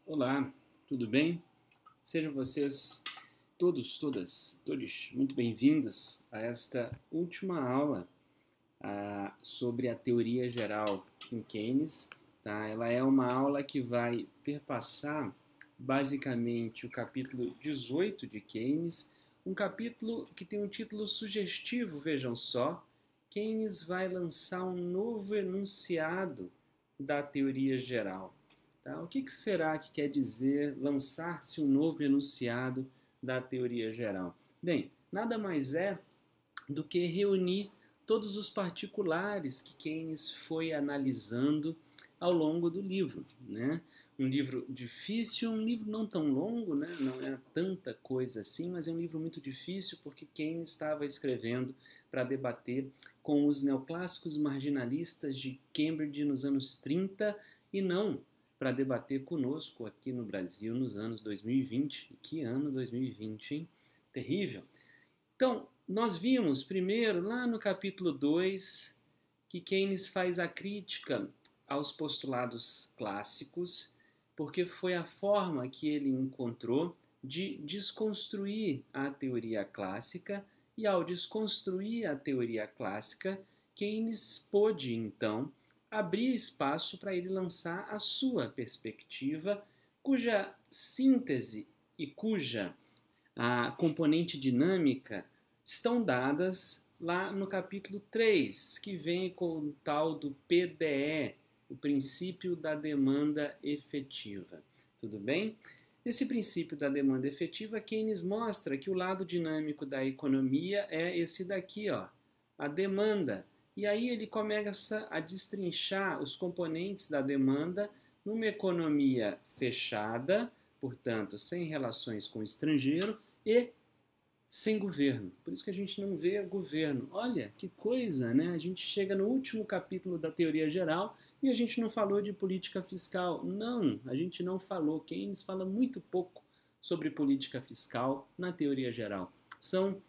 Olá, tudo bem? Sejam vocês todos muito bem-vindos a esta última aula sobre a teoria geral em Keynes. Tá? Ela é uma aula que vai perpassar basicamente o capítulo 18 de Keynes, um capítulo que tem um título sugestivo, vejam só. Keynes vai lançar um novo enunciado da teoria geral. Tá? O que será que quer dizer lançar-se um novo enunciado da teoria geral? Bem, nada mais é do que reunir todos os particulares que Keynes foi analisando ao longo do livro, né? Um livro difícil, um livro não tão longo, né? Não é tanta coisa assim, mas é um livro muito difícil porque Keynes estava escrevendo para debater com os neoclássicos marginalistas de Cambridge nos anos 30 e não para debater conosco aqui no Brasil nos anos 2020. Que ano 2020, hein? Terrível. Então, nós vimos primeiro, lá no capítulo 2, que Keynes faz a crítica aos postulados clássicos, porque foi a forma que ele encontrou de desconstruir a teoria clássica, e ao desconstruir a teoria clássica, Keynes pôde, então, abrir espaço para ele lançar a sua perspectiva, cuja síntese e cuja a componente dinâmica estão dadas lá no capítulo 3, que vem com o tal do PDE, o princípio da demanda efetiva. Tudo bem? Nesse princípio da demanda efetiva, Keynes mostra que o lado dinâmico da economia é esse daqui, ó, a demanda. E aí ele começa a destrinchar os componentes da demanda numa economia fechada, portanto, sem relações com o estrangeiro e sem governo. Por isso que a gente não vê governo. Olha, que coisa, né? A gente chega no último capítulo da teoria geral e a gente não falou de política fiscal. Não, a gente não falou. Keynes fala muito pouco sobre política fiscal na teoria geral. São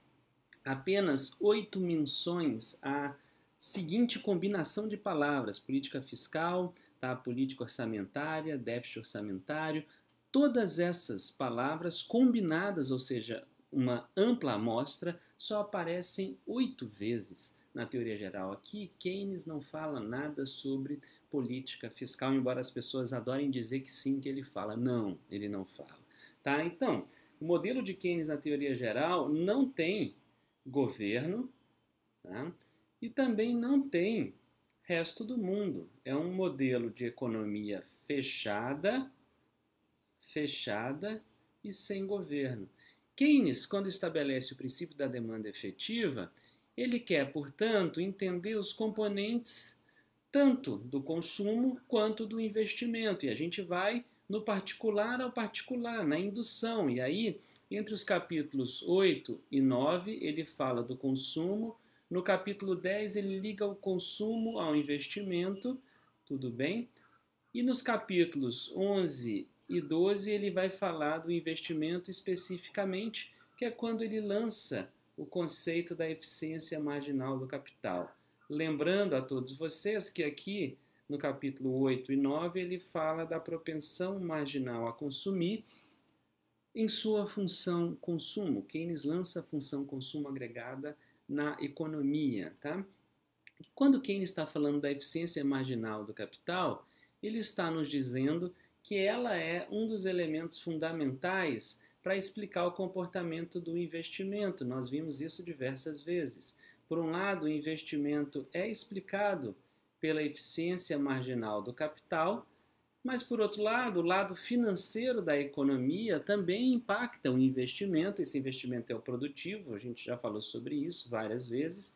apenas 8 menções à seguinte combinação de palavras: política fiscal, tá? Política orçamentária, déficit orçamentário. Todas essas palavras combinadas, ou seja, uma ampla amostra, só aparecem 8 vezes na teoria geral. Aqui, Keynes não fala nada sobre política fiscal, embora as pessoas adorem dizer que sim, que ele fala. Não, ele não fala. Tá? Então, o modelo de Keynes na teoria geral não tem governo, tá? E também não tem resto do mundo. É um modelo de economia fechada e sem governo. Keynes, quando estabelece o princípio da demanda efetiva, ele quer, portanto, entender os componentes tanto do consumo quanto do investimento. E a gente vai no particular ao particular, na indução. E aí, entre os capítulos 8 e 9, ele fala do consumo. No capítulo 10, ele liga o consumo ao investimento, tudo bem? E nos capítulos 11 e 12 ele vai falar do investimento especificamente, que é quando ele lança o conceito da eficiência marginal do capital. Lembrando a todos vocês que aqui no capítulo 8 e 9 ele fala da propensão marginal a consumir em sua função consumo. Keynes lança a função consumo agregada na economia. Tá? Quando Keynes está falando da eficiência marginal do capital, ele está nos dizendo que ela é um dos elementos fundamentais para explicar o comportamento do investimento. Nós vimos isso diversas vezes. Por um lado, o investimento é explicado pela eficiência marginal do capital, mas, por outro lado, o lado financeiro da economia também impacta o investimento. Esse investimento é o produtivo, a gente já falou sobre isso várias vezes,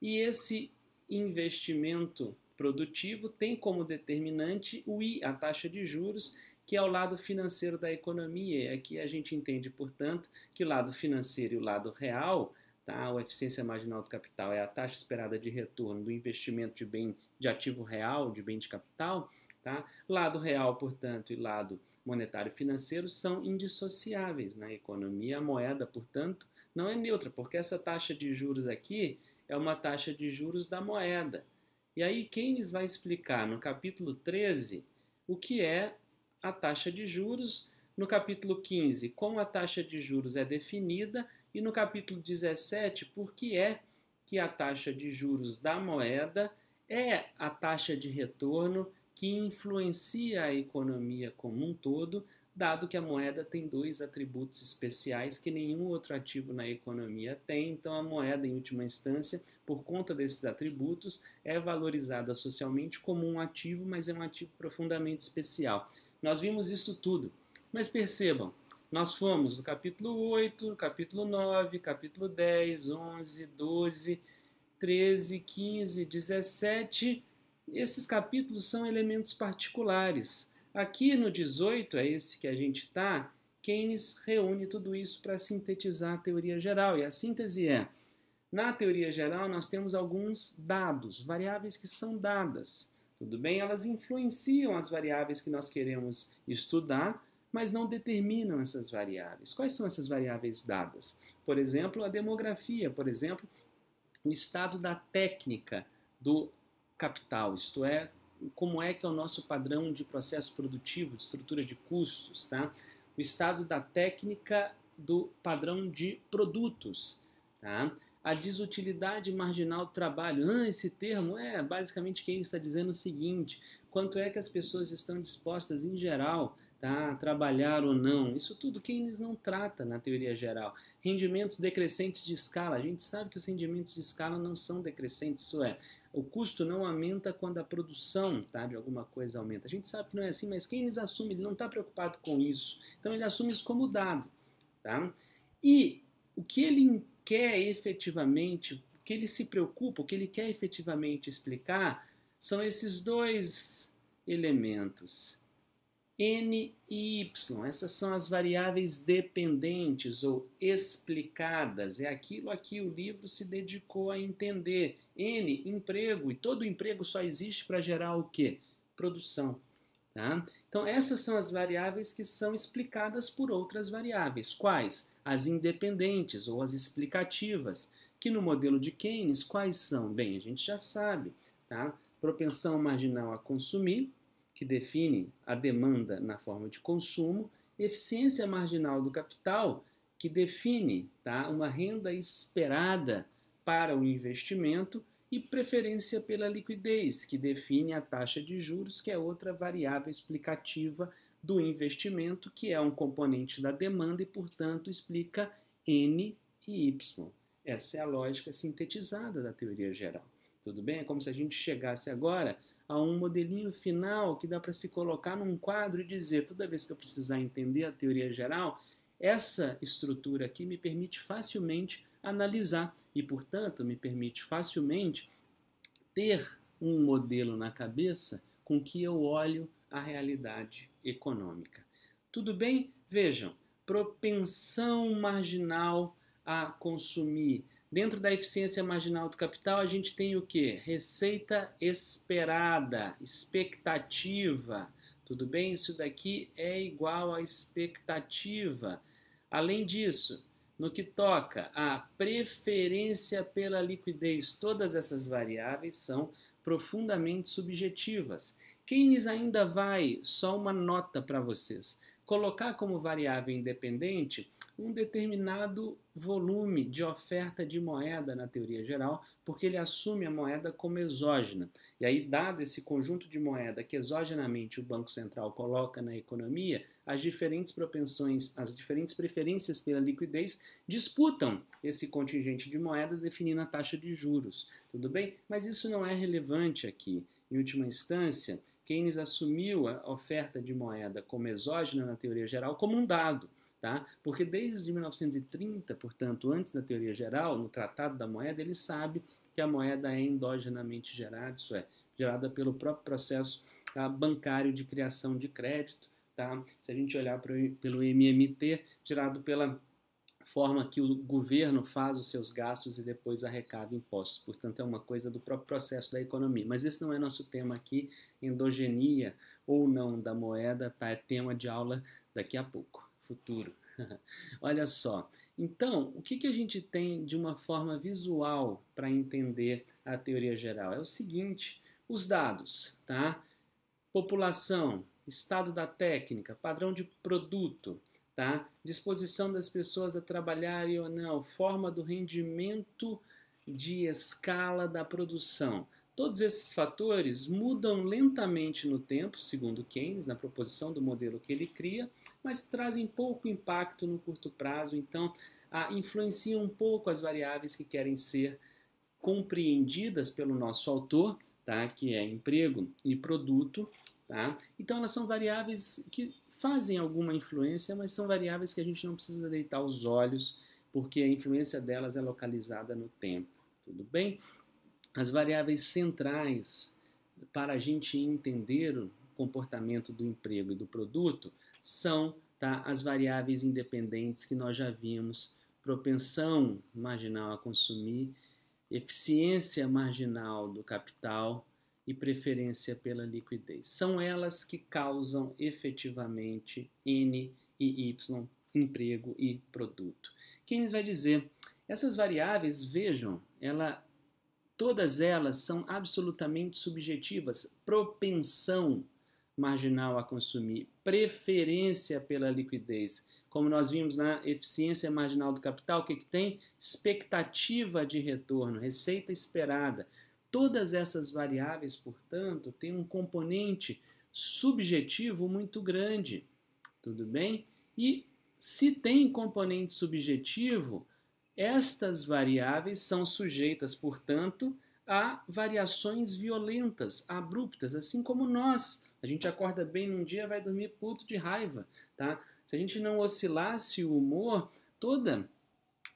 e esse investimento produtivo tem como determinante o I, a taxa de juros, que é o lado financeiro da economia. Aqui a gente entende, portanto, que o lado financeiro e o lado real, tá? A eficiência marginal do capital é a taxa esperada de retorno do investimento de bem de ativo real, de bem de capital. Tá? Lado real, portanto, e lado monetário financeiro são indissociáveis na economia. A moeda, portanto, não é neutra, porque essa taxa de juros aqui é uma taxa de juros da moeda. E aí Keynes vai explicar no capítulo 13 o que é a taxa de juros, no capítulo 15, como a taxa de juros é definida, e no capítulo 17, por que é que a taxa de juros da moeda é a taxa de retorno que influencia a economia como um todo, dado que a moeda tem dois atributos especiais que nenhum outro ativo na economia tem. Então, a moeda, em última instância, por conta desses atributos, é valorizada socialmente como um ativo, mas é um ativo profundamente especial. Nós vimos isso tudo, mas percebam, nós fomos no capítulo 8, capítulo 9, capítulo 10, 11, 12, 13, 15, 17. Esses capítulos são elementos particulares. Aqui no 18, é esse que a gente está, Keynes reúne tudo isso para sintetizar a teoria geral. E a síntese é, na teoria geral nós temos alguns dados, variáveis que são dadas. Tudo bem? Elas influenciam as variáveis que nós queremos estudar, mas não determinam essas variáveis. Quais são essas variáveis dadas? Por exemplo, a demografia, por exemplo, o estado da técnica do capital, isto é, como é que é o nosso padrão de processo produtivo, de estrutura de custos, tá? O estado da técnica do padrão de produtos, tá? A desutilidade marginal do trabalho. Esse termo é basicamente quem está dizendo o seguinte: quanto é que as pessoas estão dispostas, em geral, tá, a trabalhar ou não. Isso tudo Keynes não trata na teoria geral. Rendimentos decrescentes de escala. A gente sabe que os rendimentos de escala não são decrescentes, isso é, o custo não aumenta quando a produção, tá, de alguma coisa aumenta. A gente sabe que não é assim, mas Keynes assume, ele não está preocupado com isso. Então ele assume isso como dado. Tá? E o que ele quer efetivamente, o que ele se preocupa, o que ele quer efetivamente explicar, são esses dois elementos. N e Y, essas são as variáveis dependentes ou explicadas. É aquilo a que o livro se dedicou a entender. N, emprego, e todo emprego só existe para gerar o quê? Produção. Tá? Então, essas são as variáveis que são explicadas por outras variáveis. Quais? As independentes ou as explicativas, que no modelo de Keynes, quais são? Bem, a gente já sabe. Tá? Propensão marginal a consumir, que define a demanda na forma de consumo, eficiência marginal do capital, que define, tá, uma renda esperada para o investimento, e preferência pela liquidez, que define a taxa de juros, que é outra variável explicativa do investimento, que é um componente da demanda e, portanto, explica N e Y. Essa é a lógica sintetizada da teoria geral. Tudo bem? É como se a gente chegasse agora a um modelinho final que dá para se colocar num quadro e dizer, toda vez que eu precisar entender a teoria geral, essa estrutura aqui me permite facilmente analisar e, portanto, me permite facilmente ter um modelo na cabeça com que eu olho a realidade econômica. Tudo bem? Vejam, propensão marginal a consumir. Dentro da eficiência marginal do capital, a gente tem o quê? Receita esperada, expectativa. Tudo bem? Isso daqui é igual a expectativa. Além disso, no que toca à preferência pela liquidez, todas essas variáveis são profundamente subjetivas. Keynes ainda vai, só uma nota para vocês, colocar como variável independente um determinado volume de oferta de moeda na teoria geral, porque ele assume a moeda como exógena. E aí, dado esse conjunto de moeda que exogenamente o Banco Central coloca na economia, as diferentes propensões, as diferentes preferências pela liquidez disputam esse contingente de moeda definindo a taxa de juros. Tudo bem? Mas isso não é relevante aqui. Em última instância, Keynes assumiu a oferta de moeda como exógena na teoria geral como um dado. Tá? Porque desde 1930, portanto, antes da teoria geral, no Tratado da Moeda, ele sabe que a moeda é endogenamente gerada, isso é, gerada pelo próprio processo bancário de criação de crédito. Tá? Se a gente olhar pelo MMT, gerado pela forma que o governo faz os seus gastos e depois arrecada impostos. Portanto, é uma coisa do próprio processo da economia. Mas esse não é nosso tema aqui, endogenia ou não da moeda, tá? É tema de aula daqui a pouco. Futuro. Olha só. Então, o que a gente tem de uma forma visual para entender a teoria geral? É o seguinte, os dados, tá? População estado da técnica, padrão de produto, tá? Disposição das pessoas a trabalharem ou não, forma do rendimento de escala da produção. Todos esses fatores mudam lentamente no tempo, segundo Keynes, na proposição do modelo que ele cria, mas trazem pouco impacto no curto prazo, então influenciam um pouco as variáveis que querem ser compreendidas pelo nosso autor, tá? Que é emprego e produto. Tá? Então elas são variáveis que fazem alguma influência, mas são variáveis que a gente não precisa deitar os olhos, porque a influência delas é localizada no tempo. Tudo bem? As variáveis centrais para a gente entender o comportamento do emprego e do produto são, tá, as variáveis independentes que nós já vimos: propensão marginal a consumir, eficiência marginal do capital e preferência pela liquidez. São elas que causam efetivamente N e Y, emprego e produto. Keynes vai dizer, essas variáveis, vejam, todas elas são absolutamente subjetivas. Propensão marginal a consumir, preferência pela liquidez. Como nós vimos na eficiência marginal do capital, o que tem? Expectativa de retorno, receita esperada. Todas essas variáveis, portanto, têm um componente subjetivo muito grande. Tudo bem? E se tem componente subjetivo, estas variáveis são sujeitas, portanto, a variações violentas, abruptas, assim como nós. A gente acorda bem num dia e vai dormir puto de raiva, tá? Se a gente não oscilasse o humor, toda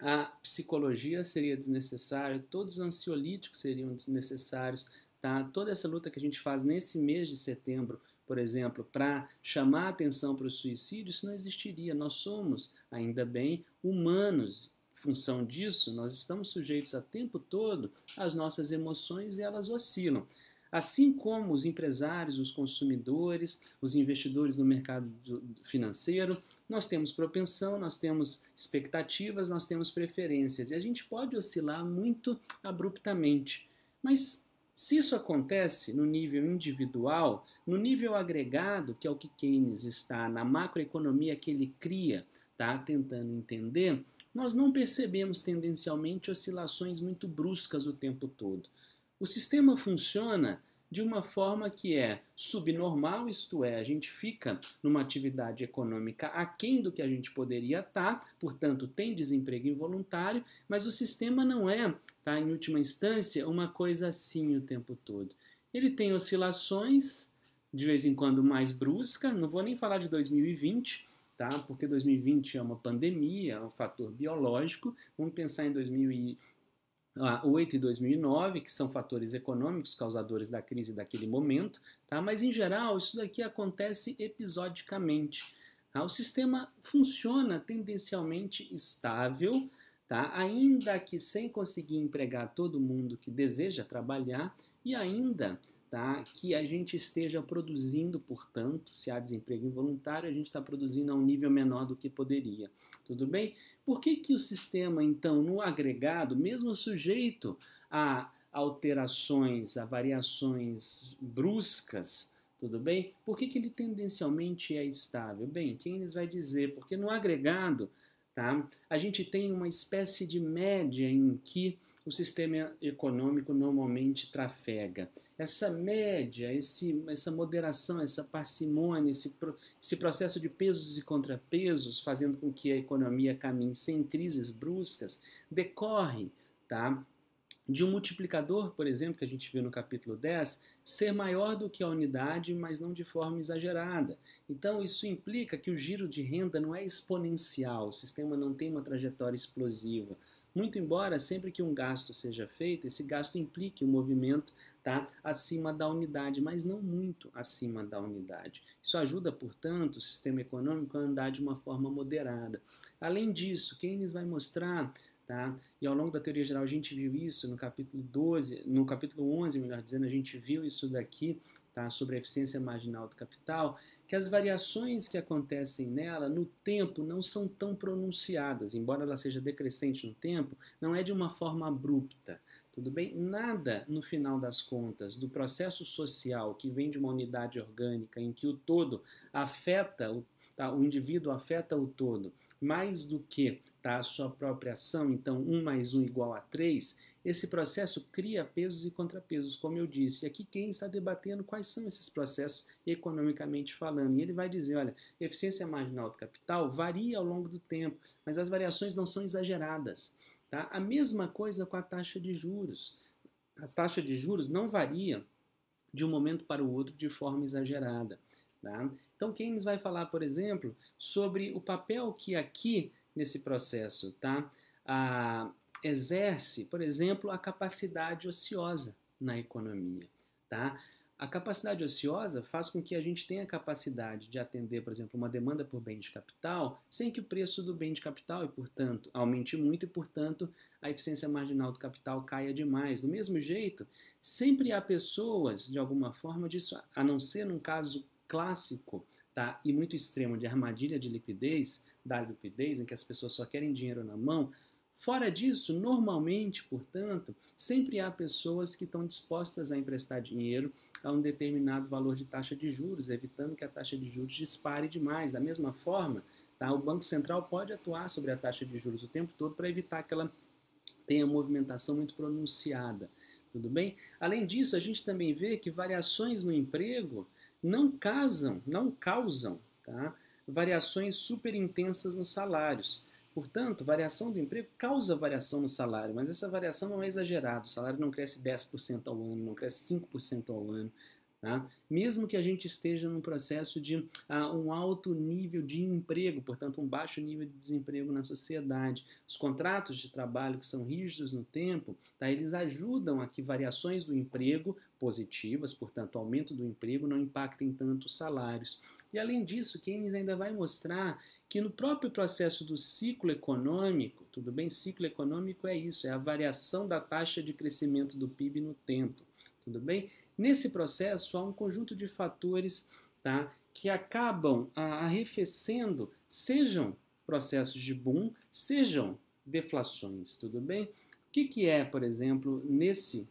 a psicologia seria desnecessária, todos os ansiolíticos seriam desnecessários, tá? Toda essa luta que a gente faz nesse mês de setembro, por exemplo, para chamar a atenção para o suicídio, isso não existiria. Nós somos, ainda bem, humanos. Em função disso, nós estamos sujeitos o tempo todo às nossas emoções e elas oscilam. Assim como os empresários, os consumidores, os investidores no mercado financeiro, nós temos propensão, nós temos expectativas, nós temos preferências. E a gente pode oscilar muito abruptamente. Mas se isso acontece no nível individual, no nível agregado, que é o que Keynes está na macroeconomia que ele cria, tá, tentando entender, nós não percebemos tendencialmente oscilações muito bruscas o tempo todo. O sistema funciona de uma forma que é subnormal, isto é, a gente fica numa atividade econômica aquém do que a gente poderia estar, portanto tem desemprego involuntário, mas o sistema não é, tá, em última instância, uma coisa assim o tempo todo. Ele tem oscilações, de vez em quando mais brusca, não vou nem falar de 2020, tá, porque 2020 é uma pandemia, é um fator biológico, vamos pensar em 2008 e 2009, que são fatores econômicos causadores da crise daquele momento, tá? Mas em geral isso daqui acontece episodicamente. Tá? O sistema funciona tendencialmente estável, tá? Ainda que sem conseguir empregar todo mundo que deseja trabalhar e ainda, tá, que a gente esteja produzindo, portanto, se há desemprego involuntário, a gente está produzindo a um nível menor do que poderia. Tudo bem? Por que o sistema, então, no agregado, mesmo sujeito a alterações, a variações bruscas, tudo bem? Por que ele tendencialmente é estável? Bem, Keynes vai dizer, porque no agregado, tá, a gente tem uma espécie de média em que o sistema econômico normalmente trafega. Essa média, essa moderação, essa parcimônia, esse processo de pesos e contrapesos, fazendo com que a economia caminhe sem crises bruscas, decorre, tá, de um multiplicador, por exemplo, que a gente viu no capítulo 10, ser maior do que a unidade, mas não de forma exagerada. Então, isso implica que o giro de renda não é exponencial, o sistema não tem uma trajetória explosiva. Muito embora, sempre que um gasto seja feito, esse gasto implique um movimento, tá, acima da unidade, mas não muito acima da unidade. Isso ajuda, portanto, o sistema econômico a andar de uma forma moderada. Além disso, Keynes vai mostrar, tá, e ao longo da teoria geral a gente viu isso no capítulo 12, no capítulo 11, melhor dizendo, a gente viu isso daqui, tá, sobre a eficiência marginal do capital, que as variações que acontecem nela no tempo não são tão pronunciadas, embora ela seja decrescente no tempo, não é de uma forma abrupta, tudo bem? Nada, no final das contas, do processo social que vem de uma unidade orgânica em que o todo afeta, o indivíduo afeta o todo, mais do que a sua própria ação, então 1 mais 1 igual a 3, esse processo cria pesos e contrapesos, como eu disse. E aqui quem está debatendo quais são esses processos economicamente falando. E ele vai dizer, olha, eficiência marginal do capital varia ao longo do tempo, mas as variações não são exageradas. Tá? A mesma coisa com a taxa de juros. A taxa de juros não varia de um momento para o outro de forma exagerada. Tá? Então, Keynes vai falar, por exemplo, sobre o papel que aqui, nesse processo, tá? Exerce, por exemplo, a capacidade ociosa na economia. Tá? A capacidade ociosa faz com que a gente tenha a capacidade de atender, por exemplo, uma demanda por bem de capital, sem que o preço do bem de capital, e portanto, aumente muito e, portanto, a eficiência marginal do capital caia demais. Do mesmo jeito, sempre há pessoas, de alguma forma, disso, a não ser num caso clássico, tá, e muito extremo de armadilha de liquidez, da liquidez, em que as pessoas só querem dinheiro na mão. Fora disso, normalmente, portanto, sempre há pessoas que estão dispostas a emprestar dinheiro a um determinado valor de taxa de juros, evitando que a taxa de juros dispare demais. Da mesma forma, tá, o Banco Central pode atuar sobre a taxa de juros o tempo todo para evitar que ela tenha movimentação muito pronunciada. Tudo bem? Além disso, a gente também vê que variações no emprego não causam tá, variações super intensas nos salários. Portanto, variação do emprego causa variação no salário, mas essa variação não é exagerada. O salário não cresce 10% ao ano, não cresce 5% ao ano. Tá? Mesmo que a gente esteja num processo de um alto nível de emprego, portanto, um baixo nível de desemprego na sociedade. Os contratos de trabalho que são rígidos no tempo, tá? Eles ajudam a que variações do emprego positivas, portanto, aumento do emprego, não impactem tanto os salários. E, além disso, Keynes ainda vai mostrar que no próprio processo do ciclo econômico, tudo bem? Ciclo econômico é isso, é a variação da taxa de crescimento do PIB no tempo, tudo bem? Nesse processo há um conjunto de fatores, tá, que acabam arrefecendo, sejam processos de boom, sejam deflações, tudo bem? O que é, por exemplo, nesse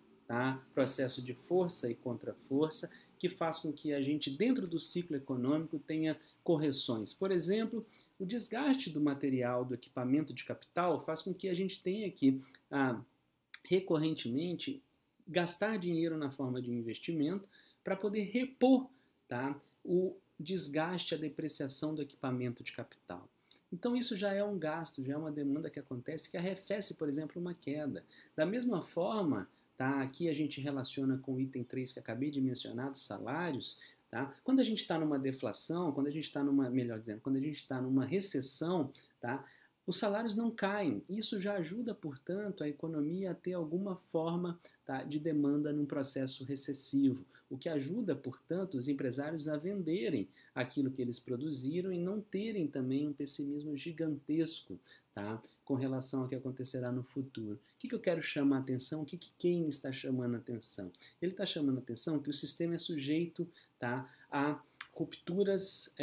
processo de força e contra-força, que faz com que a gente, dentro do ciclo econômico, tenha correções? Por exemplo, o desgaste do material, do equipamento de capital, faz com que a gente tenha que, recorrentemente, gastar dinheiro na forma de investimento para poder repor, tá, o desgaste, a depreciação do equipamento de capital. Então isso já é um gasto, já é uma demanda que acontece, que arrefece, por exemplo, uma queda. Da mesma forma, tá, aqui a gente relaciona com o item 3 que acabei de mencionar, dos salários. Tá? Quando a gente está numa deflação, quando a gente está quando a gente está numa recessão, tá, os salários não caem. Isso já ajuda, portanto, a economia a ter alguma forma, tá, de demanda num processo recessivo, o que ajuda, portanto, os empresários a venderem aquilo que eles produziram e não terem também um pessimismo gigantesco, tá, com relação ao que acontecerá no futuro. O que eu quero chamar a atenção? O que Keynes está chamando a atenção? Ele está chamando a atenção que o sistema é sujeito, tá, a rupturas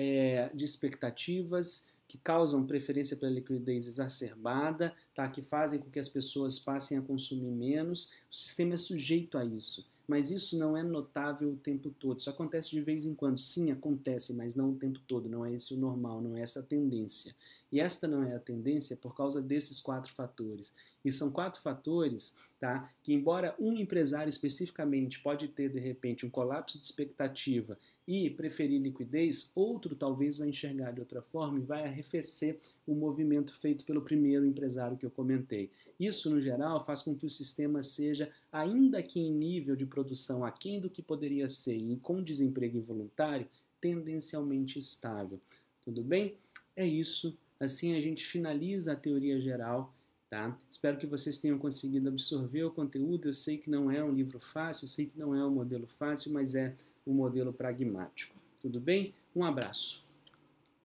de expectativas que causam preferência pela liquidez exacerbada, tá? Que fazem com que as pessoas passem a consumir menos. O sistema é sujeito a isso, mas isso não é notável o tempo todo. Isso acontece de vez em quando. Sim, acontece, mas não o tempo todo. Não é esse o normal, não é essa a tendência. E esta não é a tendência por causa desses 4 fatores. E são 4 fatores, tá, que, embora um empresário especificamente pode ter, de repente, um colapso de expectativa e preferir liquidez, outro talvez vai enxergar de outra forma e vai arrefecer o movimento feito pelo primeiro empresário que eu comentei. Isso, no geral, faz com que o sistema seja, ainda que em nível de produção aquém do que poderia ser e com desemprego involuntário, tendencialmente estável. Tudo bem? É isso. Assim a gente finaliza a teoria geral. Tá? Espero que vocês tenham conseguido absorver o conteúdo. Eu sei que não é um livro fácil, eu sei que não é um modelo fácil, mas é um modelo pragmático. Tudo bem? Um abraço.